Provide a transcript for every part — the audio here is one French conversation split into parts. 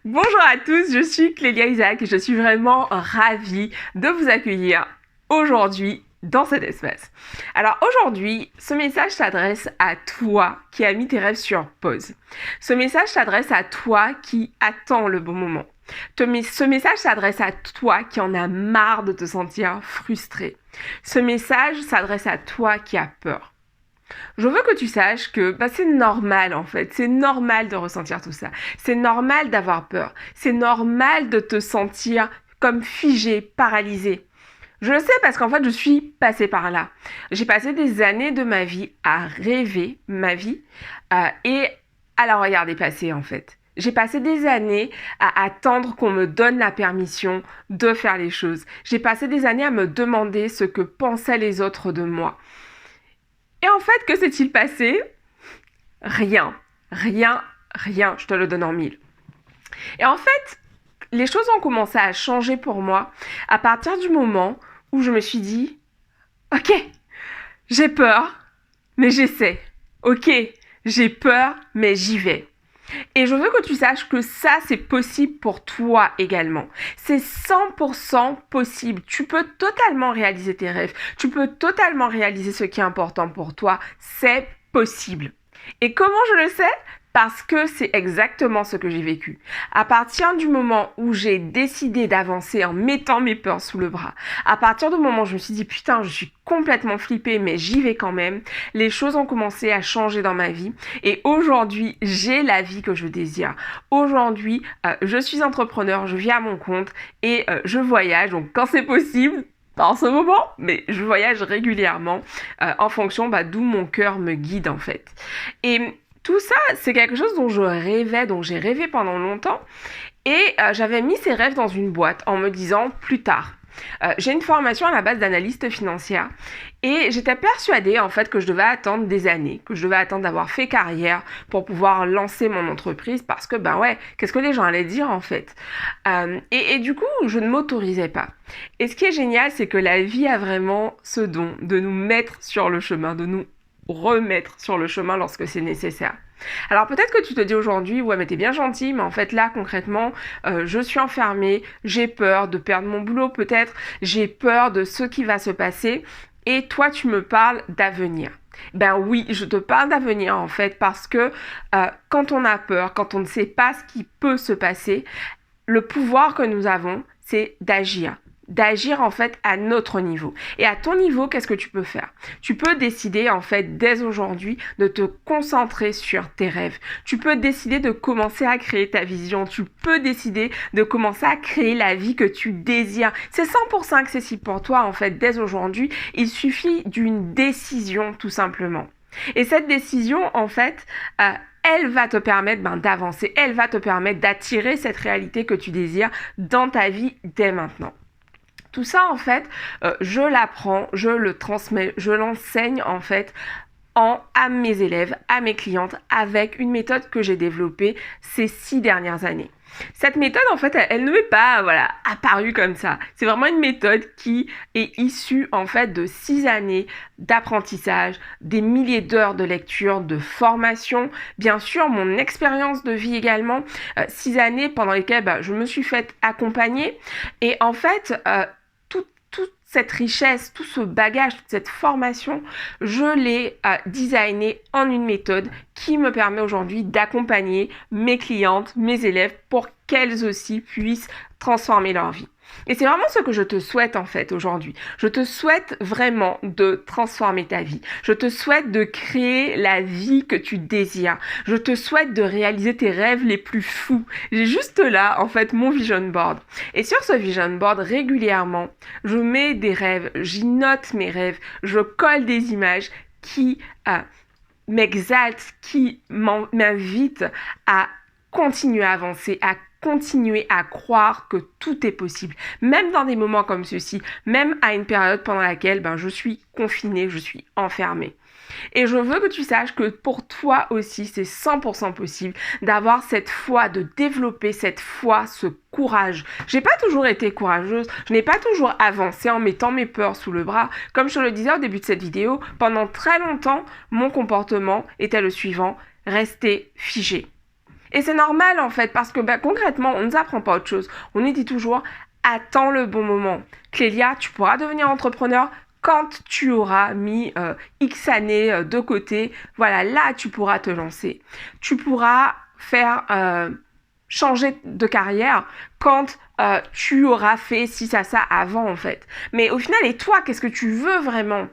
Bonjour à tous, je suis Clélia Isaac et je suis vraiment ravie de vous accueillir aujourd'hui dans cet espace. Alors aujourd'hui, ce message s'adresse à toi qui as mis tes rêves sur pause. Ce message s'adresse à toi qui attends le bon moment. Ce message s'adresse à toi qui en a marre de te sentir frustré. Ce message s'adresse à toi qui as peur. Je veux que tu saches que c'est normal en fait, c'est normal de ressentir tout ça, c'est normal d'avoir peur, c'est normal de te sentir comme figé, paralysé. Je le sais parce qu'en fait je suis passée par là. J'ai passé des années de ma vie à rêver ma vie et à la regarder passer en fait. J'ai passé des années à attendre qu'on me donne la permission de faire les choses. J'ai passé des années à me demander ce que pensaient les autres de moi. Et en fait, que s'est-il passé? Rien, je te le donne en mille. Et en fait, les choses ont commencé à changer pour moi à partir du moment où je me suis dit, ok, j'ai peur, mais j'essaie. Ok, j'ai peur, mais j'y vais. Et je veux que tu saches que ça, c'est possible pour toi également. C'est 100% possible. Tu peux totalement réaliser tes rêves. Tu peux totalement réaliser ce qui est important pour toi. C'est possible. Et comment je le sais? Parce que c'est exactement ce que j'ai vécu. À partir du moment où j'ai décidé d'avancer en mettant mes peurs sous le bras, à partir du moment où je me suis dit putain, je suis complètement flippée mais j'y vais quand même, les choses ont commencé à changer dans ma vie et aujourd'hui, j'ai la vie que je désire. Aujourd'hui, je suis entrepreneur, je vis à mon compte et je voyage. Donc quand c'est possible, pas en ce moment, mais je voyage régulièrement en fonction d'où mon cœur me guide en fait. Et tout ça, c'est quelque chose dont j'ai rêvé pendant longtemps. Et j'avais mis ces rêves dans une boîte en me disant plus tard. J'ai une formation à la base d'analyste financière et j'étais persuadée en fait que je devais attendre des années, que je devais attendre d'avoir fait carrière pour pouvoir lancer mon entreprise parce que qu'est-ce que les gens allaient dire en fait. Et du coup, je ne m'autorisais pas. Et ce qui est génial, c'est que la vie a vraiment ce don de nous mettre sur le chemin, de nous remettre sur le chemin lorsque c'est nécessaire. Alors peut-être que tu te dis aujourd'hui, ouais mais t'es bien gentil, mais en fait là concrètement, je suis enfermée, j'ai peur de perdre mon boulot peut-être, j'ai peur de ce qui va se passer, et toi tu me parles d'avenir. Ben oui, je te parle d'avenir en fait parce que quand on a peur, quand on ne sait pas ce qui peut se passer, le pouvoir que nous avons, c'est d'agir en fait à notre niveau. Et à ton niveau, qu'est-ce que tu peux faire? Tu peux décider en fait dès aujourd'hui de te concentrer sur tes rêves. Tu peux décider de commencer à créer ta vision. Tu peux décider de commencer à créer la vie que tu désires. C'est 100% accessible pour toi en fait dès aujourd'hui. Il suffit d'une décision tout simplement. Et cette décision en fait, elle va te permettre d'avancer. Elle va te permettre d'attirer cette réalité que tu désires dans ta vie dès maintenant. Tout ça, en fait, je l'apprends, je le transmets, je l'enseigne, en fait, à mes élèves, à mes clientes, avec une méthode que j'ai développée ces 6 dernières années. Cette méthode, en fait, elle ne m'est pas, apparue comme ça. C'est vraiment une méthode qui est issue, en fait, de 6 années d'apprentissage, des milliers d'heures de lecture, de formation, bien sûr, mon expérience de vie également, 6 années pendant lesquelles je me suis faite accompagner. Et en fait, toute cette richesse, tout ce bagage, toute cette formation, je l'ai designé en une méthode qui me permet aujourd'hui d'accompagner mes clientes, mes élèves pour qu'elles aussi puissent transformer leur vie. Et c'est vraiment ce que je te souhaite en fait aujourd'hui. Je te souhaite vraiment de transformer ta vie. Je te souhaite de créer la vie que tu désires. Je te souhaite de réaliser tes rêves les plus fous. J'ai juste là en fait mon vision board. Et sur ce vision board régulièrement, je mets des rêves, j'y note mes rêves, je colle des images qui m'exaltent, qui m'invitent à continuer à avancer, à continuer à croire que tout est possible, même dans des moments comme ceux-ci, même à une période pendant laquelle je suis confinée, je suis enfermée. Et je veux que tu saches que pour toi aussi, c'est 100% possible d'avoir cette foi, de développer cette foi, ce courage. J'ai pas toujours été courageuse, je n'ai pas toujours avancé en mettant mes peurs sous le bras. Comme je te le disais au début de cette vidéo, pendant très longtemps, mon comportement était le suivant, rester figé. Et c'est normal en fait, parce que concrètement, on ne nous apprend pas autre chose. On nous dit toujours, attends le bon moment. Clélia, tu pourras devenir entrepreneur quand tu auras mis X années de côté. Voilà, là, tu pourras te lancer. Tu pourras faire changer de carrière quand tu auras fait ci, ça avant, en fait. Mais au final, et toi, qu'est-ce que tu veux vraiment ?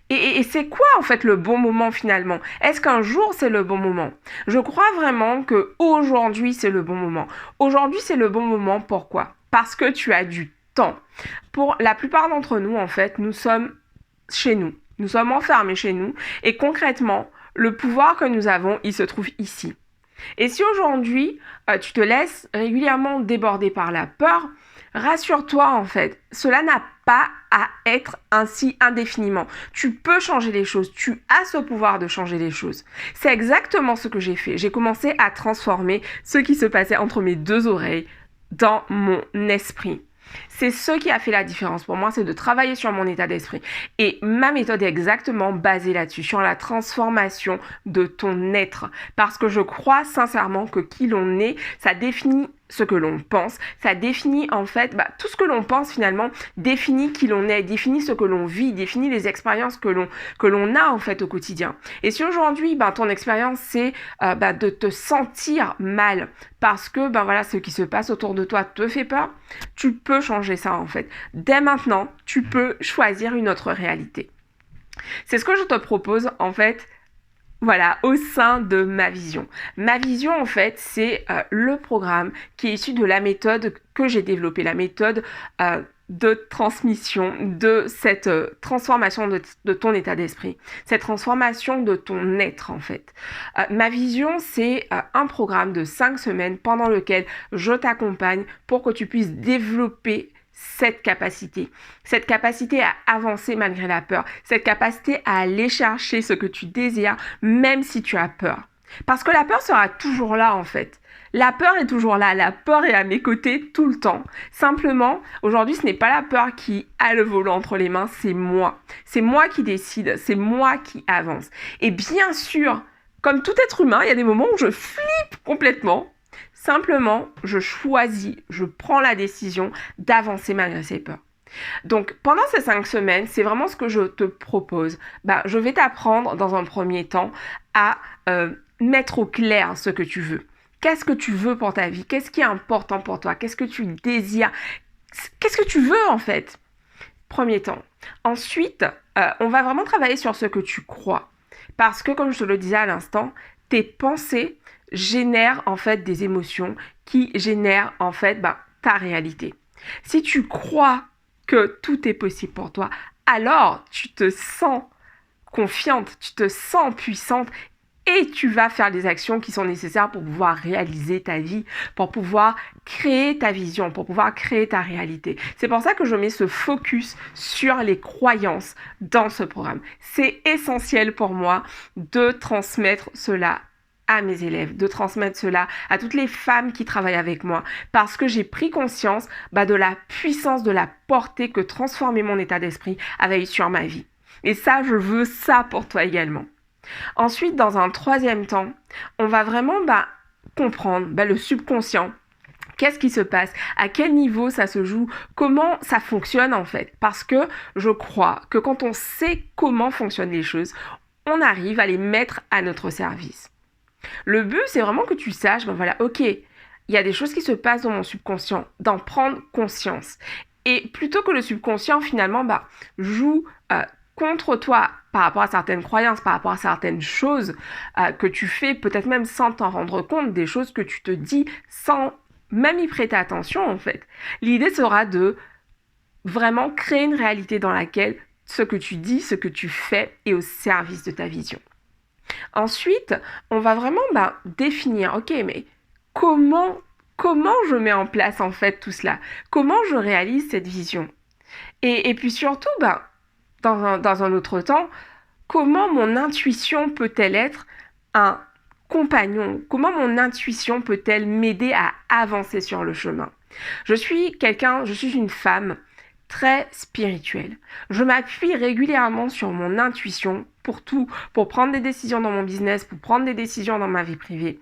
Et c'est quoi en fait le bon moment finalement ? Est-ce qu'un jour c'est le bon moment ? Je crois vraiment que aujourd'hui c'est le bon moment. Aujourd'hui c'est le bon moment, pourquoi ? Parce que tu as du temps. Pour la plupart d'entre nous en fait, nous sommes chez nous. Nous sommes enfermés chez nous et concrètement, le pouvoir que nous avons, il se trouve ici. Et si aujourd'hui, tu te laisses régulièrement déborder par la peur, rassure-toi en fait, cela n'a pas à être ainsi indéfiniment. Tu peux changer les choses, tu as ce pouvoir de changer les choses. C'est exactement ce que j'ai fait. J'ai commencé à transformer ce qui se passait entre mes deux oreilles dans mon esprit. C'est ce qui a fait la différence pour moi, c'est de travailler sur mon état d'esprit. Et ma méthode est exactement basée là-dessus, sur la transformation de ton être. Parce que je crois sincèrement que qui l'on est, ça définit ce que l'on pense, ça définit en fait, tout ce que l'on pense finalement définit qui l'on est, définit ce que l'on vit, définit les expériences que l'on a en fait au quotidien. Et si aujourd'hui, ton expérience c'est de te sentir mal parce que voilà, ce qui se passe autour de toi te fait peur, tu peux changer ça en fait. Dès maintenant, tu peux choisir une autre réalité. C'est ce que je te propose en fait. Voilà, au sein de ma vision. Ma vision, en fait, c'est le programme qui est issu de la méthode que j'ai développée, la méthode de transmission de cette transformation de ton état d'esprit, cette transformation de ton être, en fait. Ma vision, c'est un programme de 5 semaines pendant lequel je t'accompagne pour que tu puisses développer cette capacité à avancer malgré la peur, cette capacité à aller chercher ce que tu désires, même si tu as peur. Parce que la peur sera toujours là, en fait. La peur est toujours là, la peur est à mes côtés tout le temps. Simplement, aujourd'hui, ce n'est pas la peur qui a le volant entre les mains, c'est moi. C'est moi qui décide, c'est moi qui avance. Et bien sûr, comme tout être humain, il y a des moments où je flippe complètement. Simplement, je choisis, je prends la décision d'avancer malgré ces peurs. Donc, pendant ces 5 semaines, c'est vraiment ce que je te propose. Je vais t'apprendre dans un premier temps à mettre au clair ce que tu veux. Qu'est-ce que tu veux pour ta vie ? Qu'est-ce qui est important pour toi ? Qu'est-ce que tu désires ? Qu'est-ce que tu veux en fait ? Premier temps. Ensuite, on va vraiment travailler sur ce que tu crois. Parce que, comme je te le disais à l'instant, tes pensées génèrent en fait des émotions qui génèrent en fait ta réalité. Si tu crois que tout est possible pour toi, alors tu te sens confiante, tu te sens puissante et tu vas faire des actions qui sont nécessaires pour pouvoir réaliser ta vie, pour pouvoir créer ta vision, pour pouvoir créer ta réalité. C'est pour ça que je mets ce focus sur les croyances dans ce programme. C'est essentiel pour moi de transmettre cela à mes élèves, de transmettre cela à toutes les femmes qui travaillent avec moi, parce que j'ai pris conscience de la puissance, de la portée que transformer mon état d'esprit avait eu sur ma vie. Et ça, je veux ça pour toi également. Ensuite, dans un troisième temps, on va vraiment comprendre le subconscient. Qu'est-ce qui se passe ? À quel niveau ça se joue ? Comment ça fonctionne en fait ? Parce que je crois que quand on sait comment fonctionnent les choses, on arrive à les mettre à notre service. Le but, c'est vraiment que tu saches, ok, il y a des choses qui se passent dans mon subconscient, d'en prendre conscience. Et plutôt que le subconscient, finalement, joue contre toi par rapport à certaines croyances, par rapport à certaines choses que tu fais, peut-être même sans t'en rendre compte, des choses que tu te dis sans même y prêter attention, en fait. L'idée sera de vraiment créer une réalité dans laquelle ce que tu dis, ce que tu fais est au service de ta vision. Ensuite, on va vraiment définir, ok, mais comment je mets en place en fait tout cela ? Comment je réalise cette vision ? Et puis surtout, dans un autre temps, comment mon intuition peut-elle être un compagnon ? Comment mon intuition peut-elle m'aider à avancer sur le chemin ? Je suis une femme très spirituelle. Je m'appuie régulièrement sur mon intuition pour tout, pour prendre des décisions dans mon business, pour prendre des décisions dans ma vie privée.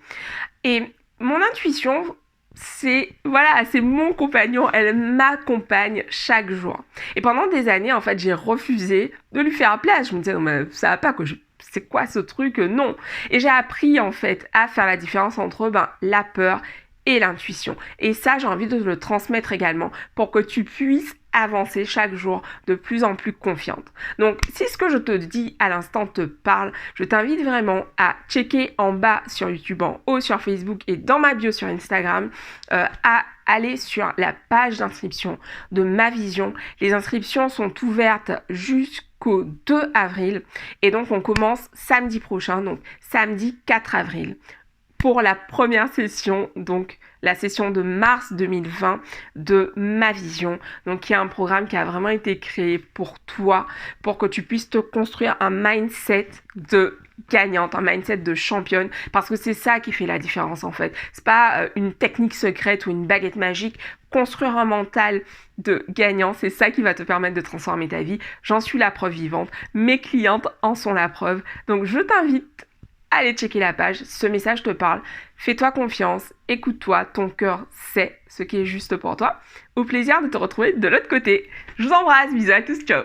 Et mon intuition, c'est mon compagnon, elle m'accompagne chaque jour. Et pendant des années, en fait, j'ai refusé de lui faire place. Je me disais, non, mais ça va pas, c'est quoi ce truc? Non. Et j'ai appris, en fait, à faire la différence entre la peur et l'intuition. Et ça, j'ai envie de te le transmettre également pour que tu puisses avancer chaque jour de plus en plus confiante. Donc, si ce que je te dis à l'instant te parle, je t'invite vraiment à checker en bas sur YouTube, en haut sur Facebook et dans ma bio sur Instagram, à aller sur la page d'inscription de Ma Vision. Les inscriptions sont ouvertes jusqu'au 2 avril et donc on commence samedi prochain, donc samedi 4 avril. Pour la première session, donc la session de mars 2020 de Ma Vision, donc qui est un programme qui a vraiment été créé pour toi, pour que tu puisses te construire un mindset de gagnante, un mindset de championne, parce que c'est ça qui fait la différence en fait. C'est pas une technique secrète ou une baguette magique. Construire un mental de gagnant, c'est ça qui va te permettre de transformer ta vie. J'en suis la preuve vivante. Mes clientes en sont la preuve. Donc je t'invite allez checker la page, ce message te parle, fais-toi confiance, écoute-toi, ton cœur sait ce qui est juste pour toi. Au plaisir de te retrouver de l'autre côté. Je vous embrasse, bisous à tous, ciao.